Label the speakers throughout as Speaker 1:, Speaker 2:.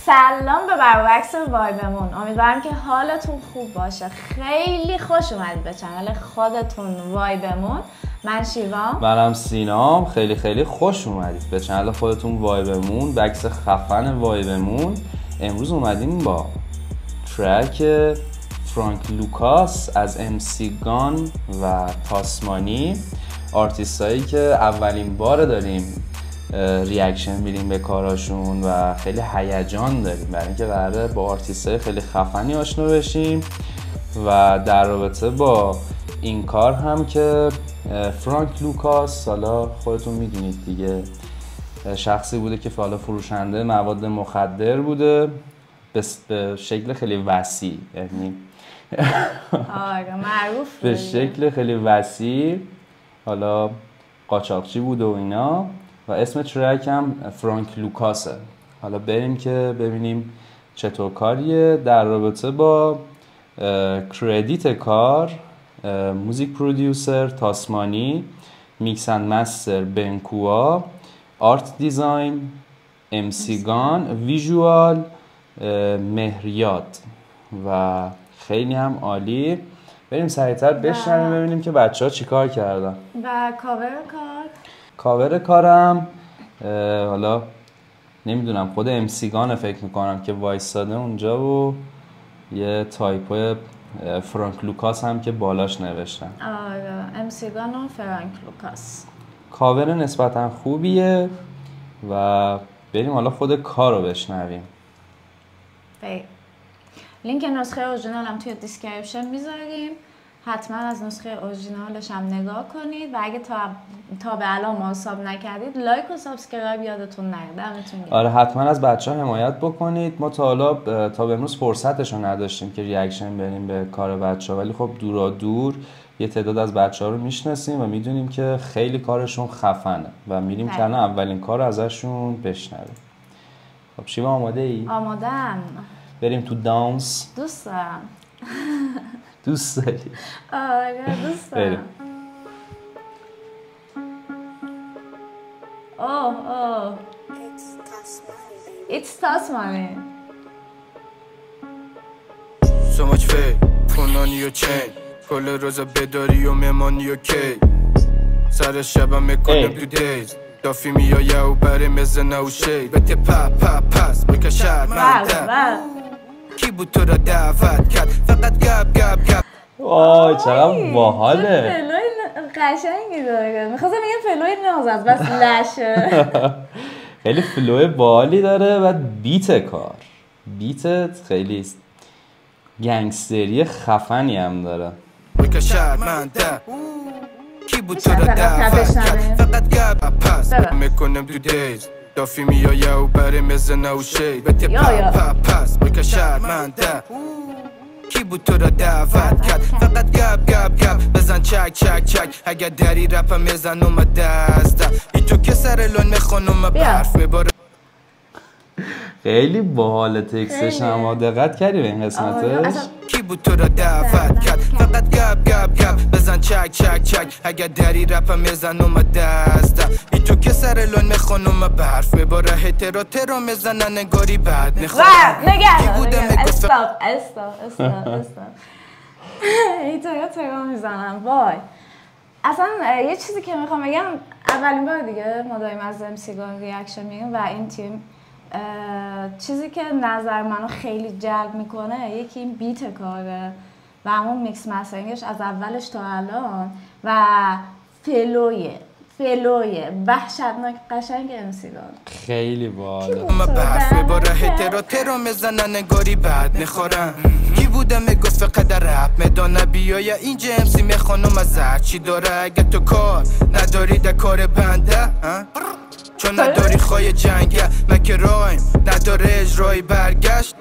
Speaker 1: سلام به برعکس وایبمون. امیدوارم که حالتون خوب باشه. خیلی خوش اومدید به چنل خودتون وایبمون. من شیوام.
Speaker 2: منم سینام. خیلی خوش اومدید به چنل خودتون وایبمون، بکس خفن وایبمون. امروز اومدیم با ترک فرانک لوکاس از امسیگان و تاسمانی، آرتیست هایی که اولین بار داریم ریاکشن میدیم به کاراشون و خیلی هیجان داریم برای اینکه قراره با آرتیست های خیلی خفنی آشنا بشیم. و در رابطه با این کار هم که فرانک لوکاس، حالا خودتون میدونید دیگه، شخصی بوده که حالا فروشنده مواد مخدر بوده به شکل خیلی وسیع، یعنی
Speaker 1: معروف
Speaker 2: به شکل خیلی وسیع، حالا قاچاقچی بوده و اینا، و اسم ترک هم فرانک لوکاسه. حالا بریم که ببینیم چطور کاریه. در رابطه با کردیت کار، موزیک پرودیوسر تاسمانی، میکس اند مستر بنکوا، آرت دیزاین امسیگان، ویژوال مهریاد و خیلی هم عالی. بریم سریعتر بشنویم ببینیم که بچه ها چی کار کردن.
Speaker 1: و
Speaker 2: کاور کارم حالا نمیدونم، خود امسیگان فکر میکنم که وایستاده اونجا و یه تایپو فرانک لوکاس هم که بالاش نوشتن.
Speaker 1: امسیگان و فرانک لوکاس.
Speaker 2: کاور نسبتا خوبیه و بریم حالا خود کار رو بشنویم.
Speaker 1: لینک نسخه اورجینال هم توی دیسکریپشن میذاریم، حتما از نسخه اورجینالش هم نگاه کنید و اگه تا به الان ما حساب نکردید لایک و سابسکرایب یادتون نره. دمتون گرم.
Speaker 2: آره حتما از بچه‌ها حمایت بکنید. ما تا به امروز فرصتش رو نداشتیم که ریاکشن بریم به کار بچه‌ها، ولی خب دور یه تعداد از بچه‌ها رو میشناسیم و میدونیم که خیلی کارشون خفنه و میریم که الان اولین کار ازشون بشنویم. خب شیوا آماده ای؟
Speaker 1: آماده‌ام.
Speaker 2: بریم تو دانس.
Speaker 1: دوست دارم.
Speaker 2: دوست داری؟
Speaker 1: آره دوست دارم. اوه It's Tasmani.
Speaker 3: So much faith, put on your chain. کل روزا بداری و مهمانی و کی سر شبم میکنم دو دیز دافی میایه و بره مزنه و شی بته پس بکه شرمنده کی بود تو را دعوت کرد فقط گب
Speaker 2: وای چقدر باحاله.
Speaker 1: فلوی قشنگی داره. میخواستم بگم فلوی ناز است بس لشه.
Speaker 2: خیلی فلوی باحالی داره و بیتت خیلی گنگستری خفنی هم داره.
Speaker 3: بکه شرمنده کی بود تو را دعوت کرد فقط گب پس میکنم دو دیز دافی میایه و بره مزنه و شی بته پس بکه شرمنده کی بود تو را دعوت کرد فقط گب بزن چک اگر دری رپ میزن اومد دسته ای تو که سر لون خانوم برف میباره.
Speaker 2: خیلی باحال تکستش هم. دقت کردی به این قسمتش؟
Speaker 3: کی بود تو را دعوت کرد فقط گب بزن چک اگر دری رپ میزن اومد دسته ای تو که سر لون خانوم برف میباره هترو میزنن نگاری بعد
Speaker 1: نگه استاپ هترو میزنن. وای اصلا یه چیزی که میخوام بگم، اولین بار دیگه ما داریم از امسیگان ریاکشن میگیم و این تیم چیزی که نظر منو خیلی جلب میکنه یکی این بیت کاره و همون میکس مسترینگش از اولش تا الان و فلوی وحشتناک قشنگ امسیگان.
Speaker 2: خیلی باحاله.
Speaker 3: برف میباره هترو میزنن نگاری بعد میخورن. کی بوده میگفت فقط رپ میدانه بیایه اینجا امسی میخوانم از چی داره اگه تو کار نداری در کار بنده چون نداری خواهی جنگه مکه رایم نداره اجرای برگشت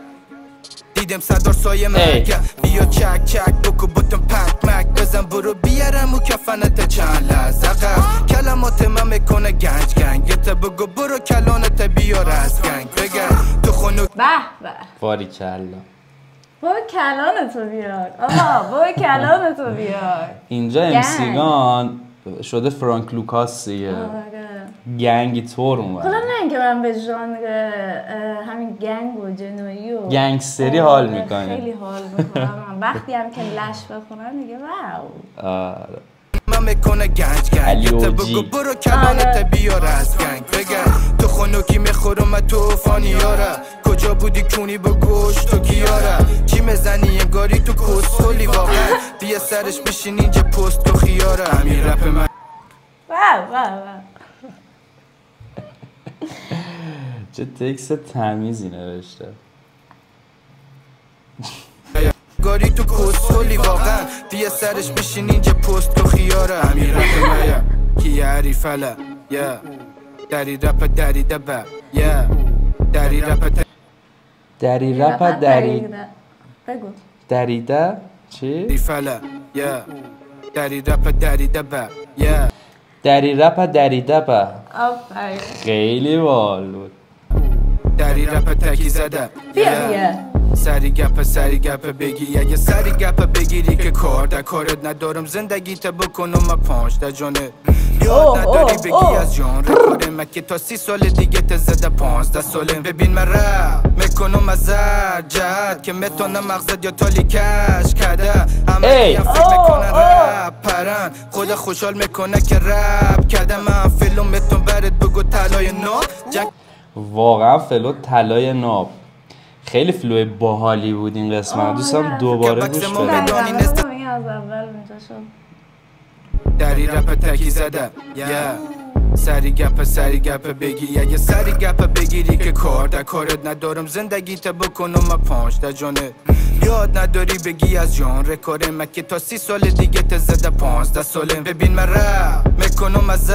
Speaker 3: دیدم صدار سایه مرگه بیا چک بکو بوتم مک بزن برو بیارم و کفنت چند لحظه کلمات من میکنه گنج تا بگو برو کلانت بیار از گنگ بگن تو خونو
Speaker 2: باری کلا
Speaker 1: برو کلانتو بیار. آقا برو کلانتو بیار.
Speaker 2: اینجا امسیگان شده فرانک لوکاس دیگه.
Speaker 1: آره.
Speaker 2: گنگی طور اومد.
Speaker 1: حالا نه اینکه من به ژانر همین گنگ و جنایی و
Speaker 2: گنگستری حال میکنه.
Speaker 1: خیلی حال میکنم. وقتی هم که لش بخونم میگه واو.
Speaker 2: آره.
Speaker 3: من میکنه گنج بگو برو کلانت بیار از گنگ بگن تو خونوکی میخورم تو فانیاره کجا بودی کونی با گوشت تو کیاره چی مزنی انگاری تو کسخولی واقعا بیا سرش بشین اینجا پست تو خیاره همین رپ من
Speaker 1: واو.
Speaker 2: چه تکست تمیزی نوشته.
Speaker 3: گاری تو کسخولی واقعا بیا سرش بشین اینجا پست تو خیاره همین رپ من کی عریفله دری رپ دری دبه دری رپ
Speaker 1: بگو
Speaker 2: دریده چی؟
Speaker 3: عریفله دری رپ دری دبه
Speaker 2: دری رپ دریده با
Speaker 1: آفرین.
Speaker 2: خیلی بال بود.
Speaker 3: دری رپ تکی زده
Speaker 1: بیا
Speaker 3: سری گپ بگی اگه سری گپ بگیری که کار در کارت ندارم زندگیت بکنم ما 15 جانه یاد نداری بگی از جان رکارم مکه تا 30 سال دیگه تزده 15 ساله ببین من رپ میکنم از جد که میتونم مغزت یا تالی کش کده همه هم فکر میکنن رپ پرن خود خوشحال میکنه که رپ کده من فیلم میتون برد بگو طلای ناب
Speaker 2: واقعا فلو طلای ناب. خیلی فلوی باحالی بود این قسمت. دوستم دوباره گوش بدم.
Speaker 3: دری رپ تکی زده سری گپ بگی اگه سری گپ بگیری که کار در کارت ندارم زندگیت بکنم ما 15 جانه یاد نداری بگی از جان رکاره مکه تا 30 سال دیگه تزده 15 ساله ببین من رپ میکنم از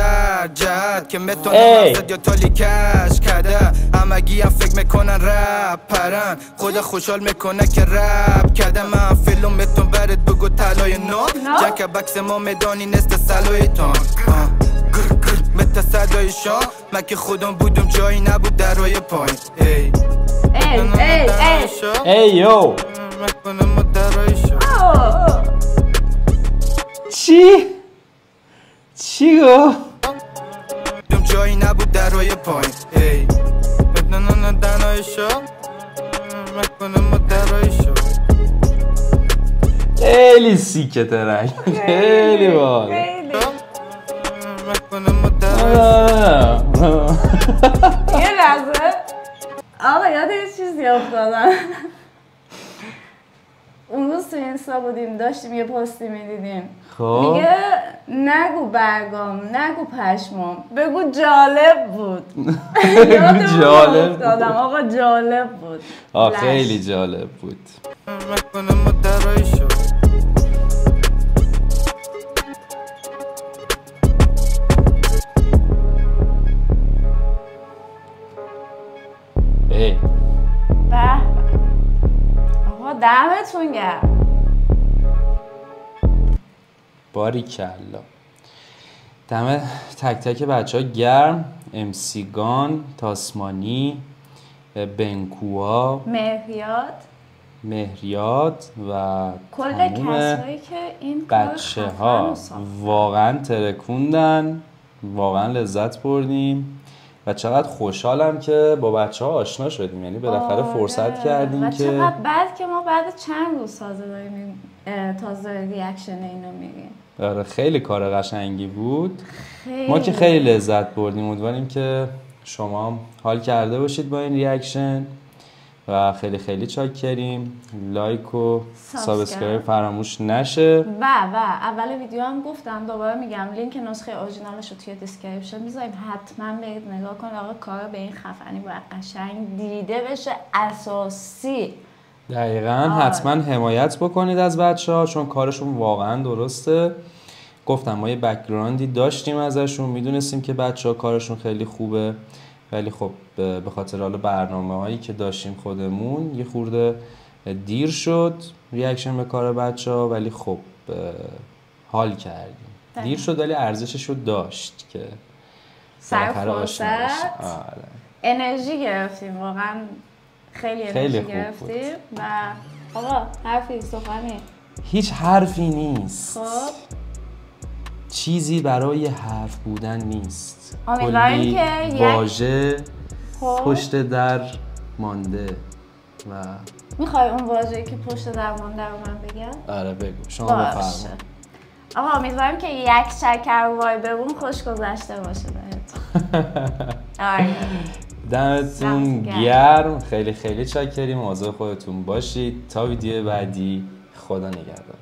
Speaker 3: جد که میتونم مغزت یا تالی کش کده همگی هم فکر میکنن رپ پرن خود خوشحال میکنه که رپ کده من فیلم میتون برد بگو طلای ناب جک بکس ما میدانی نست سلوی تان مت صدای شام من که خودم بودم جایی نبود درای پایین
Speaker 2: ای یو چی گفت؟
Speaker 3: جایی نبود درای پایین بدنان دنای شام مکنم درای شام
Speaker 2: خیلی سیکه ترک. خیلی بال.
Speaker 1: یه لحظه آقا یاد یه چیزی افتادم. اون روز تو اینستا بودیم داشتیم یه پستی میدیدیم میگه نگو برگام نگو پشمام بگو جالب بود.
Speaker 2: بگو جالب بود.
Speaker 1: آقا جالب بود.
Speaker 2: خیلی جالب بود.
Speaker 1: آقا دمتون گرم.
Speaker 2: باریکلا. دم تک تک بچه ها گرم. امسیگان، تاسمانی، بنکوها، مهریاد و
Speaker 1: کل کسایی که این
Speaker 2: بچه ها واقعا ترکوندن. واقعا لذت بردیم و چقدر خوشحالم که با بچه ها آشنا شدیم. یعنی بالاخره فرصت کردیم که
Speaker 1: چقدر بعد که ما بعد چند روز تازه ریاکشن اینو میگیم.
Speaker 2: آره خیلی کار قشنگی بود. ما که خیلی لذت بردیم. امیدواریم که شما هم حال کرده باشید با این ریاکشن و خیلی خیلی چاکریم. لایک و سابسکرایب فراموش نشه.
Speaker 1: و اول ویدیو هم گفتم دوباره میگم لینک نسخه اورجینالش رو توی دیسکریپشن میذاریم. حتما برید نگاه کنید. آقا کار به این خفنی باید قشنگ دیده بشه. اساسی
Speaker 2: دقیقاً. حتما حمایت بکنید از بچه‌ها چون کارشون واقعا درسته. گفتم ما یه بک‌گراندی داشتیم ازشون، میدونستیم که بچه‌ها کارشون خیلی خوبه، ولی خب به خاطر حالا برنامه‌هایی که داشتیم خودمون یه خورده دیر شد ریاکشن به کار بچه‌ها، ولی خب حال کردیم. دیر شد ولی ارزشش رو داشت که
Speaker 1: سر فرصت انرژی گرفتیم. واقعا خیلی انرژی گرفتیم. و آقا حرفی سخنی؟
Speaker 2: هیچ حرفی نیست.
Speaker 1: خب
Speaker 2: چیزی برای حرف بودن نیست.
Speaker 1: امیدواریم
Speaker 2: کلی
Speaker 1: که
Speaker 2: واژه پشت در مانده و
Speaker 1: میخوای اون واژه‌ای که پشت در مانده رو من بگم؟
Speaker 2: آره بگو، شما بفرما.
Speaker 1: آقا امیدواریم که یک شکر وایبمون خوش گذشته باشه بهت. آره.
Speaker 2: دمتون گرم، خیلی خیلی چاکریم، مواظب خودتون باشید. تا ویدیو بعدی، خدا نگهدار.